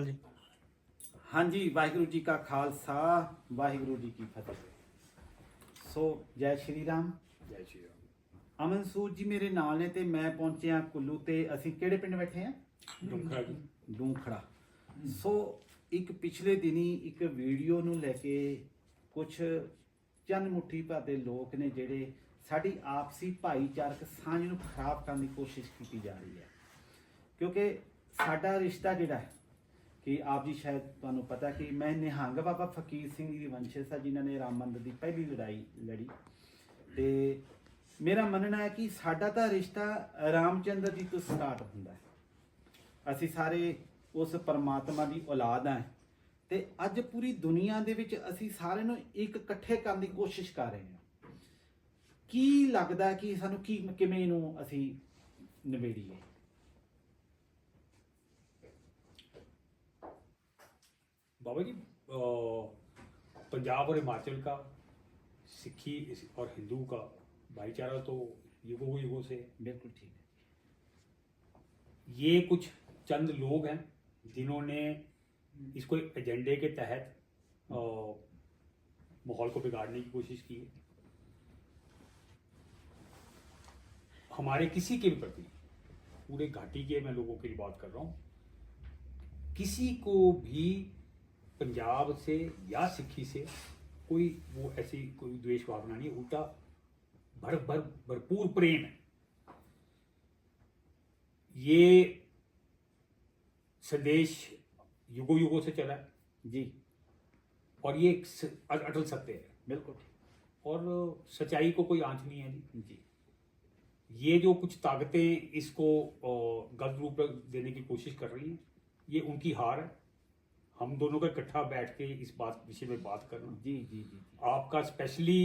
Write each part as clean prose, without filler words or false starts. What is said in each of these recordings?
जी। हाँ जी, वाहिगुरु जी का खालसा, वाहिगुरु जी की फतेह। सो जय श्री राम। जय श्री राम। ਅਮਨ ਸੂਦ ਜੀ ਮੇਰੇ ਨਾਲ ਨੇ ਤੇ ਮੈਂ ਪਹੁੰਚਿਆ ਕੁੱਲੂ ਤੇ ਅਸੀਂ ਕਿਹੜੇ ਪਿੰਡ ਬੈਠੇ ਆ? ਡੂੰਖੜਾ ਜੀ। ਡੂੰਖੜਾ। ਸੋ ਇੱਕ ਪਿਛਲੇ ਦਿਨੀ ਇੱਕ ਵੀਡੀਓ ਨੂੰ ਲੈ ਕੇ ਕੁਝ ਚੰਦ ਮੁੱਠੀ ਭਰ ਦੇ ਲੋਕ ਨੇ ਜਿਹੜੇ ਸਾਡੀ ਆਪਸੀ ਭਾਈਚਾਰਕ ਸਾਂਝ ਨੂੰ ਖਰਾਬ ਕਰਨ ਦੀ ਕੋਸ਼ਿਸ਼ ਕੀਤੀ ਜਾ ਰਹੀ ਹੈ, ਕਿਉਂਕਿ ਸਾਡਾ ਰਿਸ਼ਤਾ ਜਿਹੜਾ ਹੈ ਕਿ ਆਪ ਜੀ ਸ਼ਾਇਦ ਤੁਹਾਨੂੰ ਪਤਾ ਕਿ ਮੈਂ ਨਿਹੰਗ ਬਾਬਾ ਫਕੀਰ ਸਿੰਘ ਦੀ ਵੰਸ਼ਜ ਹਾਂ ਜਿਨ੍ਹਾਂ ਨੇ ਰਾਮ ਮੰਦਰ ਦੀ ਪਹਿਲੀ ਲੜਾਈ ਲੜੀ ਤੇ ਮੇਰਾ ਮੰਨਣਾ ਹੈ ਕਿ ਸਾਡਾ ਤਾਂ ਰਿਸ਼ਤਾ ਰਾਮਚੰਦਰ ਜੀ ਤੋਂ ਸਟਾਰਟ ਹੁੰਦਾ ਹੈ। ਅਸੀਂ ਸਾਰੇ ਉਸ ਪਰਮਾਤਮਾ ਦੀ ਔਲਾਦ ਹਾਂ ਤੇ ਅੱਜ ਪੂਰੀ ਦੁਨੀਆ ਦੇ ਵਿੱਚ ਅਸੀਂ ਸਾਰਿਆਂ ਨੂੰ ਇੱਕ ਇਕੱਠੇ ਕਰਨ ਦੀ ਕੋਸ਼ਿਸ਼ ਕਰ ਰਹੇ ਹਾਂ। ਕੀ ਲੱਗਦਾ ਕਿ ਸਾਨੂੰ ਕਿਵੇਂ ਇਹਨੂੰ ਅਸੀਂ ਨਿਬੇੜੀਏ? बाबा जी, पंजाब और हिमाचल का सिखी और हिंदू का भाईचारा तो युगों युगों से है। बिल्कुल ठीक है। ये कुछ चंद लोग हैं जिन्होंने इसको एक एजेंडे के तहत माहौल को बिगाड़ने की कोशिश की है। हमारे किसी के भी प्रति, पूरे घाटी के मैं लोगों की बात कर रहा हूँ, किसी को भी पंजाब से या सिक्खी से कोई वो ऐसी कोई द्वेष भावना नहीं, उल्टा भरपूर प्रेम है। ये संदेश युगों युगों से चला है जी, और ये एक अटल सत्य है। बिल्कुल। और सच्चाई को कोई आंच नहीं है जी। ये जो कुछ ताकतें इसको गलत रूप देने की कोशिश कर रही हैं, ये उनकी हार है। हम दोनों का इकट्ठा बैठ के इस बात विषय में बात करना, जी जी जी, जी। आपका स्पेशली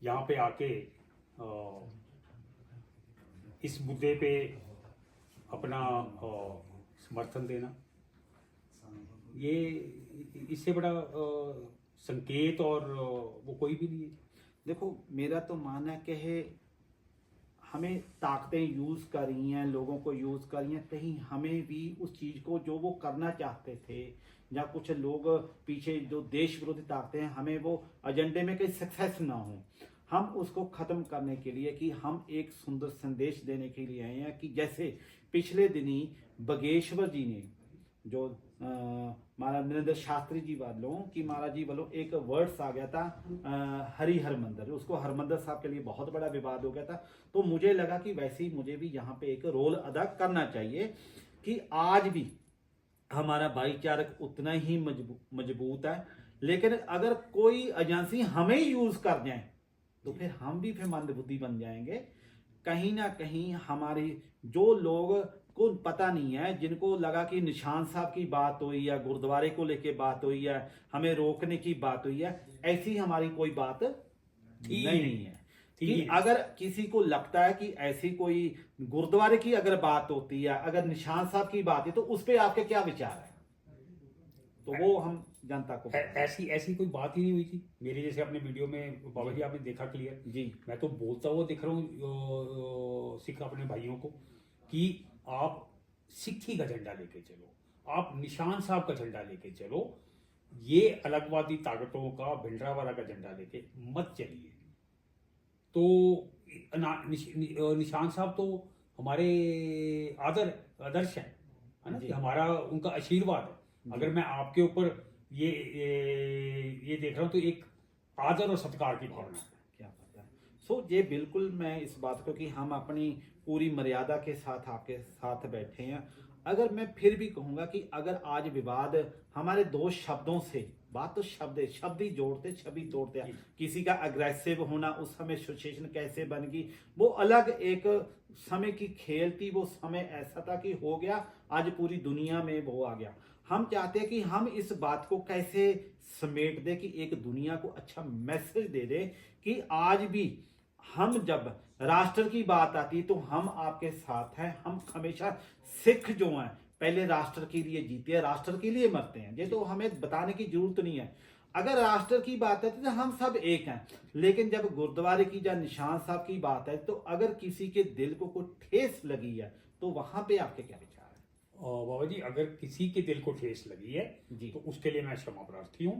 यहाँ पे आके इस मुद्दे पे अपना समर्थन देना, ये इससे बड़ा संकेत और वो कोई भी नहीं है। देखो, मेरा तो मानना है कि हमें ताकतें यूज़ कर रही हैं, लोगों को यूज़ कर रही हैं, कहीं हमें भी उस चीज़ को जो वो करना चाहते थे या कुछ लोग पीछे जो देश विरोधी ताकतें हैं, हमें वो एजेंडे में कहीं सक्सेस ना हो, हम उसको ख़त्म करने के लिए कि हम एक सुंदर संदेश देने के लिए आए हैं कि जैसे पिछले दिनी बगेश्वर जी ने जो महाराज नरेंद्र शास्त्री जी वालों कि महाराज जी वालों एक वर्ड्स आ गया था हरि हरमंदर, उसको हरमंदर साहब के लिए बहुत बड़ा विवाद हो गया था। तो मुझे लगा कि वैसे ही मुझे भी यहाँ पे एक रोल अदा करना चाहिए कि आज भी हमारा भाईचारक उतना ही मजबूत है, लेकिन अगर कोई एजेंसी हमें यूज़ कर जाए तो फिर हम भी फिर मंदबुद्धि बन जाएंगे। कहीं ना कहीं हमारी जो लोग को पता नहीं है, जिनको लगा कि निशान साहब की बात हुई है, गुरुद्वारे को लेके बात हुई है, हमें रोकने की बात हुई है, ऐसी हमारी कोई बात नहीं है। कि अगर किसी को लगता है कि ऐसी कोई गुरुद्वारे की अगर बात होती है, अगर निशान साहब की बात है, तो उस पर आपके क्या विचार है? तो वो हम जनता को ऐसी कोई बात ही नहीं हुई थी। मेरे जैसे अपने वीडियो में बाबा जी आपने देखा क्लियर जी, मैं तो बोलता हुआ दिख रहा हूँ सिख अपने भाइयों को कि आप सिक्खी का झंडा लेके चलो, आप निशान साहब का झंडा लेके चलो, ये अलगवादी ताकतों का भिंडरावाला का झंडा लेके मत चलिए। तो निशान साहब तो हमारे आदर्श है ना, कि हमारा उनका आशीर्वाद है। अगर मैं आपके ऊपर ये देख रहा हूँ तो एक आदर और सत्कार की भावना है। क्या पता है। सो ये बिल्कुल मैं इस बात को कि हम अपनी पूरी मर्यादा के साथ आपके साथ बैठे हैं। अगर मैं फिर भी कहूँगा कि अगर आज विवाद हमारे दो शब्दों से, बात तो शब्द ही जोड़ते छवि तोड़ते हैं, किसी का अग्रेसिव होना, उस समय सिचुएशन कैसे बन गई वो अलग एक समय की खेल थी। वो समय ऐसा था कि हो गया, आज पूरी दुनिया में वो आ गया। हम चाहते हैं कि हम इस बात को कैसे समेट दे कि एक दुनिया को अच्छा मैसेज दे दे कि आज भी हम जब राष्ट्र की बात आती तो हम आपके साथ हैं। हम हमेशा सिख जो हैं पहले राष्ट्र के लिए जीते हैं, राष्ट्र के लिए मरते हैं। ये तो हमें बताने की जरूरत नहीं है। अगर राष्ट्र की बात है तो हम सब एक हैं, लेकिन जब गुरुद्वारे की या निशान साहब की बात है तो अगर किसी के दिल को कोई ठेस लगी है तो वहां पे आपके क्या विचार है? बाबा जी, अगर किसी के दिल को ठेस लगी है जी तो उसके लिए मैं क्षमा प्रार्थी हूँ।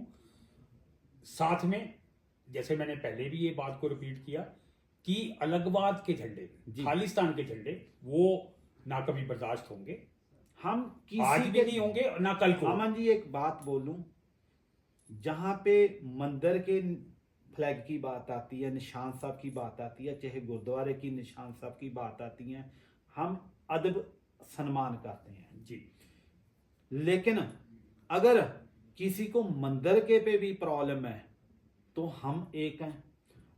साथ में जैसे मैंने पहले भी ये बात को रिपीट किया कि अलगवाद के झंडे, जी। खालिस्तान के झंडे, वो ना कभी बर्दाश्त होंगे, हम आज किसी भी के नहीं होंगे और ना कल को। अमन जी एक बात बोलूं, जहां पे मंदिर के फ्लैग की बात आती है, निशान साहब की बात आती है, चाहे गुरुद्वारे की निशान साहब की बात आती है, हम अदब सम्मान करते हैं जी लेकिन अगर किसी को मंदिर के पे भी प्रॉब्लम है तो हम एक हैं।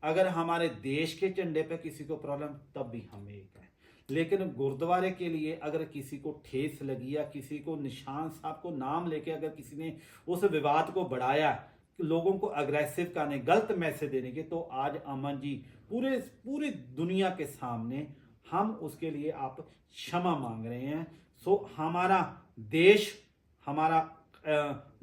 अगर हमारे देश के झंडे पे किसी को प्रॉब्लम तब भी हम एक हैं। लेकिन गुरुद्वारे के लिए अगर किसी को ठेस लगी या किसी को निशान साहब को नाम लेके अगर किसी ने उस विवाद को बढ़ाया, लोगों को अग्रेसिव करने, गलत मैसेज देने के, तो आज अमन जी पूरी दुनिया के सामने हम उसके लिए आप क्षमा मांग रहे हैं। सो हमारा देश, हमारा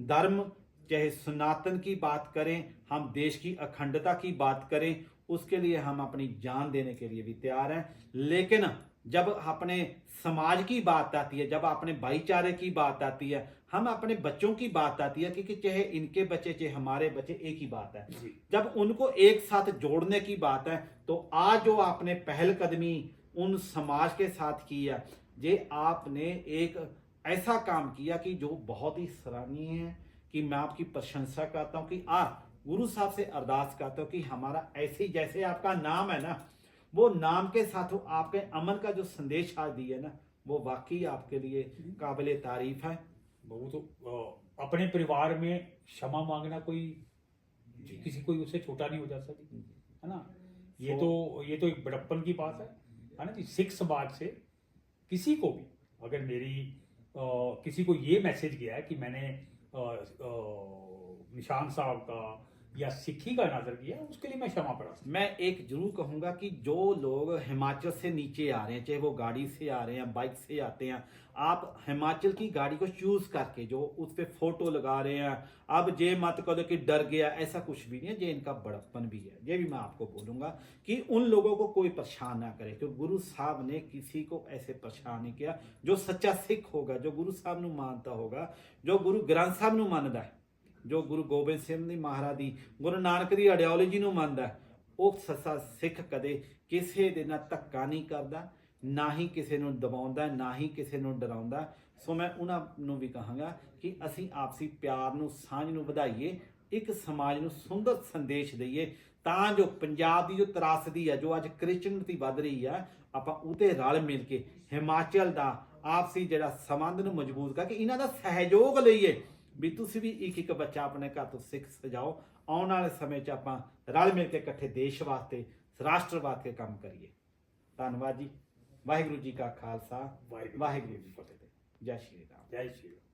धर्म, चाहे सनातन की बात करें, हम देश की अखंडता की बात करें, उसके लिए हम अपनी जान देने के लिए भी तैयार हैं। लेकिन जब अपने समाज की बात आती है, जब अपने भाईचारे की बात आती है, हम अपने बच्चों की बात आती है, क्योंकि चाहे इनके बच्चे चाहे हमारे बच्चे एक ही बात है, जी जब उनको एक साथ जोड़ने की बात है, तो आज जो आपने पहलकदमी उन समाज के साथ की है, ये आपने एक ऐसा काम किया कि जो बहुत ही सराहनीय है, कि मैं आपकी प्रशंसा करता हूं कि आप गुरु साहब से अरदास करता हूं कि हमारा ऐसे ही जैसे आपका नाम है ना, वो नाम के साथ आपके अमन का जो संदेश आज दिया ना, वो वाकई आपके लिए काबिले तारीफ है। वो तो अपने परिवार में क्षमा मांगना कोई किसी कोई उससे छोटा नहीं हो जाता जी, है ना। ये तो एक बड़प्पन की बात है ना जी। सिख समाज से किसी को भी अगर मेरी किसी को ये मैसेज गया है कि मैंने निशान साहब का या सिक्खी का नाजर किया, उसके लिए मैं क्षमा प्रार्थी। मैं एक जरूर कहूंगा कि जो लोग हिमाचल से नीचे आ रहे हैं, चाहे वो गाड़ी से आ रहे हैं, बाइक से आते हैं, आप हिमाचल की गाड़ी को चूज करके जो उस पर फोटो लगा रहे हैं, अब जे मत करो कि डर गया, ऐसा कुछ भी नहीं है। ये इनका बड़प्पन भी है। ये भी मैं आपको बोलूंगा कि उन लोगों को कोई परेशान ना करे, क्योंकि गुरु साहब ने किसी को ऐसे परेशान नहीं किया। जो सच्चा सिख होगा, जो गुरु साहब ਨੂੰ मानता होगा, जो गुरु ग्रंथ साहब ਨੂੰ ਮੰਨਦਾ है, जो गुरु गोबिंद सिंह ਦੀ ਮਹਾਰਾਜ ਦੀ, गुरु नानक ਦੀ ਆਈਡੀਓਲੋਜੀ ਨੂੰ ਮੰਨਦਾ ਹੈ, ਉਹ ਸੱਚਾ ਸਿੱਖ ਕਦੇ ਕਿਸੇ ਦੇ ਨਾਲ ਧੱਕਾ ਨਹੀਂ ਕਰਦਾ, ਨਾ ਹੀ ਕਿਸੇ ਨੂੰ ਦਬਾਉਂਦਾ, ਨਾ ਹੀ ਕਿਸੇ ਨੂੰ ਡਰਾਉਂਦਾ। ਸੋ ਮੈਂ ਉਹਨਾਂ ਨੂੰ ਵੀ ਕਹਾਂਗਾ ਕਿ ਅਸੀਂ ਆਪਸੀ ਪਿਆਰ ਨੂੰ, ਸਾਂਝ ਨੂੰ ਵਧਾਈਏ, ਇੱਕ ਸਮਾਜ ਨੂੰ ਸੁੰਦਰ ਸੰਦੇਸ਼ ਦਈਏ, ਤਾਂ ਜੋ ਪੰਜਾਬ ਦੀ ਜੋ ਤਰਾਸਦੀ ਹੈ, ਜੋ ਅੱਜ ਕ੍ਰਿਸਚਨਤੀ ਵੱਧ ਰਹੀ ਹੈ, ਆਪਾਂ ਉਹਤੇ ਰਲ ਮਿਲ ਕੇ ਹਿਮਾਚਲ ਦਾ ਆਪਸੀ ਜਿਹੜਾ ਸੰਬੰਧ ਨੂੰ ਮਜ਼ਬੂਤ ਕਰਕੇ ਇਹਨਾਂ ਦਾ ਸਹਿਯੋਗ ਲਈਏ, ਵੀ ਤੁਸੀਂ ਵੀ ਇੱਕ ਇੱਕ ਬੱਚਾ ਆਪਣੇ ਘਰ ਤੋਂ ਸਿੱਖ ਸਜਾਓ। ਆਉਣ ਵਾਲੇ ਸਮੇਂ 'ਚ ਆਪਾਂ ਰਲ ਮਿਲ ਕੇ ਇਕੱਠੇ ਦੇਸ਼ ਵਾਸਤੇ, ਰਾਸ਼ਟਰ ਵਾਸਤੇ ਕੰਮ ਕਰੀਏ। ਧੰਨਵਾਦ ਜੀ। ਵਾਹਿਗੁਰੂ ਜੀ ਕਾ ਖਾਲਸਾ, ਵਾਹਿਗੁਰੂ ਵਾਹਿਗੁਰੂ ਜੀ ਕੀ ਫਤਿਹ। ਜੈ ਸ਼੍ਰੀ ਰਾਮ। जय श्री राम।